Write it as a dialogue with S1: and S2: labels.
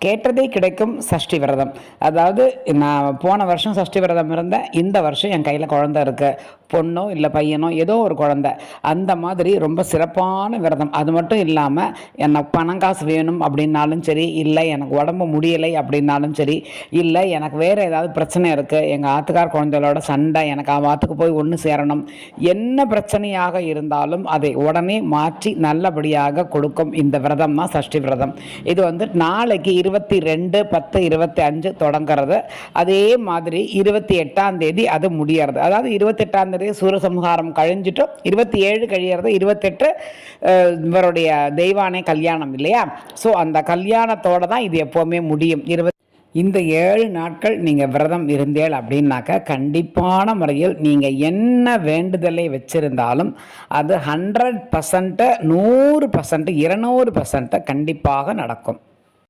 S1: கேட்டதே கிடைக்கும் சஷ்டி விரதம். அதாவது நான் போன வருஷம் சஷ்டி விரதம் இருந்தேன். இந்த வருஷம் என் கையில் குழந்தை இருக்கு. பொண்ணோ இல்லை பையனோ ஏதோ ஒரு குழந்தை. அந்த மாதிரி ரொம்ப சிறப்பான விரதம். அது மட்டும் இல்லாமல் எனக்கு பணம் காசு வேணும் அப்படின்னாலும் சரி, இல்லை எனக்கு உடம்பு முடியலை அப்படின்னாலும் சரி, இல்லை எனக்கு வேறு ஏதாவது பிரச்சனை இருக்குது, எங்கள் ஆத்துக்கார் குழந்தைகளோட சண்டை, எனக்கு ஆத்துக்கு போய் ஒன்று சேரணும், என்ன பிரச்சனையாக இருந்தாலும் அதை உடனே மாற்றி நல்லபடியாக கொடுக்கும் இந்த விரதம் தான் சஷ்டி விரதம். இது நாளைக்கு 22/10/25 தொடங்கிறது. அதே மாதிரி 28ஆம் தேதி அது முடியறது. அதாவது 28ஆம் தேதி சூரசம்ஹாரம் கழிஞ்சிட்டு 27 கழியறது. 28 இவருடைய தெய்வானை கல்யாணம் இல்லையா? ஸோ அந்த கல்யாணத்தோட தான் இது எப்போவுமே முடியும். இந்த 7 நாட்கள் நீங்கள் விரதம் இருந்தேள் அப்படின்னாக்க கண்டிப்பான முறையில் நீங்கள் என்ன வேண்டுதலை வச்சிருந்தாலும் அது 100%, 100%, 200% கண்டிப்பாக நடக்கும்.